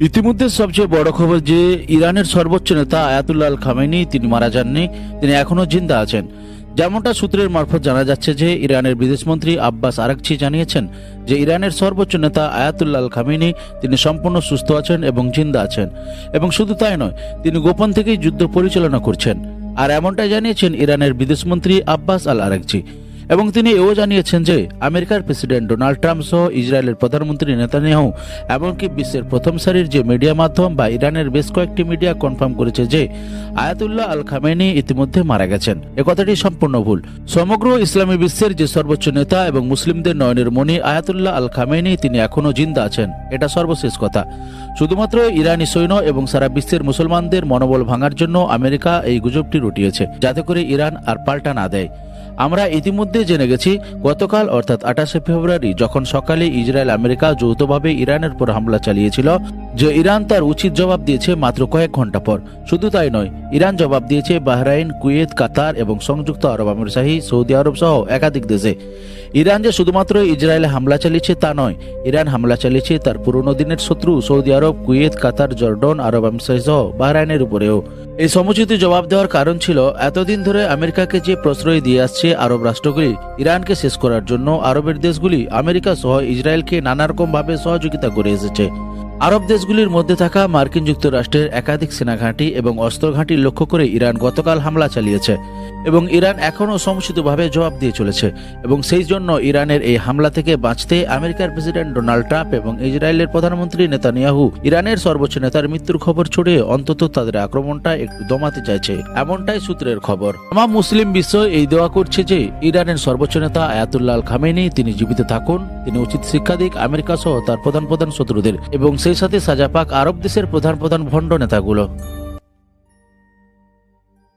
ইতিমধ্যে সবচেয়ে বড় খবর যে ইরানের সর্বোচ্চ নেতা আয়াতুল্লাহ আল খামেনি তিনি মারা যাননি, তিনি এখনো জিন্দা আছেন। যেমনটা সূত্রের মারফত জানা যাচ্ছে যে ইরানের বিদেশমন্ত্রী আব্বাস আরাকচি জানিয়েছেন যে ইরানের সর্বোচ্চ নেতা আয়াতুল্লাহ আল খামেনি তিনি সম্পূর্ণ সুস্থ আছেন এবং জিন্দা আছেন, এবং শুধু তাই নয়, তিনি গোপন থেকেই যুদ্ধ পরিচালনা করছেন। আর এমনটাই জানিয়েছেন ইরানের বিদেশমন্ত্রী আব্বাস আল আরাকচি। এবং তিনি এও জানিয়েছেন যে আমেরিকার প্রেসিডেন্ট ডোনাল্ড ট্রাম্প সহ ইসরায়েলের প্রধানমন্ত্রী নেতানিয়াহু এমনকি বিশ্বের প্রথম সারির যে মিডিয়া মাধ্যম বা ইরানের বেশ কয়েকটি মিডিয়া কনফার্ম করেছে যে আয়াতুল্লাহ আল খামেনি ইতিমধ্যে মারা গেছেন। কথাটি সম্পূর্ণ ভুল। সমগ্র ইসলামী বিশ্বের যে সর্বোচ্চ নেতা এবং মুসলিমদের নয়নের মণি আয়াতুল্লাহ আল খামেনি তিনি এখনো জিন্দা আছেন, এটা সর্বশেষ কথা। শুধুমাত্র ইরানি সৈন্য এবং সারা বিশ্বের মুসলমানদের মনোবল ভাঙার জন্য আমেরিকা এই গুজবটি রটিয়েছে, যাতে করে ইরান আর পাল্টা না দেয়। আমরা ইতিমধ্যে জেনে গেছি গতকাল অর্থাৎ 28শে ফেব্রুয়ারি যখন সকালে ইসরায়েল আমেরিকা যৌথভাবে ইরানের উপর হামলা চালিয়েছিল, যে ইরান তার উচিত জবাব দিয়েছে মাত্র কয়েক ঘন্টা পর। শুধু তাই নয়, ইরান জবাব দিয়েছে বাহরাইন, কুয়েত, কাতার এবং সংযুক্ত আরব আমিরশাহী, সৌদি আরব সহ একাধিক দেশে। ইরান যে শুধুমাত্র ইসরায়েলে হামলা চালিয়েছে তা নয়, ইরান হামলা চালিয়েছে তার পুরনো দিনের শত্রু সৌদি আরব, কুয়েত, কাতার, জর্ডন, আরব আমিরশাহী সহ বাহরাইনের উপরেও। এই সমুচিত জবাব দেওয়ার কারণ ছিল এতদিন ধরে আমেরিকাকে যে প্রশ্রয় দিয়ে আসছে আরব রাষ্ট্রগুলি ইরানকে শেষ করার জন্য আরবের দেশগুলি আমেরিকা সহ ইসরায়েলকে নানারকম ভাবে সহযোগিতা করে এসেছে। আরব দেশগুলির মধ্যে থাকা মার্কিন যুক্তরাষ্ট্রের একাধিক সেনাঘাঁটি এবং অস্ত্র ঘাঁটি লক্ষ্য করে ইরান গতকাল হামলা চালিয়েছে, এবং ইরান এখনও সমুচিতভাবে জবাব দিয়ে চলেছে। এবং সেই জন্য ইরানের এই হামলা থেকে বাঁচতে আমেরিকার প্রেসিডেন্ট ডোনাল্ড ট্রাম্প এবং ইসরায়েলের প্রধানমন্ত্রী নেতানিয়াহু ইরানের সর্বোচ্চ নেতার মৃত্যুর খবর ছড়িয়ে অন্তত তাদের আক্রমণটা একটু দমাতে চাইছে, এমনটাই সূত্রের খবর। আমার মুসলিম বিশ্ব এই দোয়া করছে যে ইরানের সর্বোচ্চ নেতা আয়াতুল্লাহ আল খামেনি তিনি জীবিত থাকুন, তিনি উচিত শিক্ষা দিক আমেরিকা সহ তার প্রধান শত্রুদের, এবং সেই সাথে সাজা পাক আরব দেশের প্রধান ভণ্ড নেতাগুলো।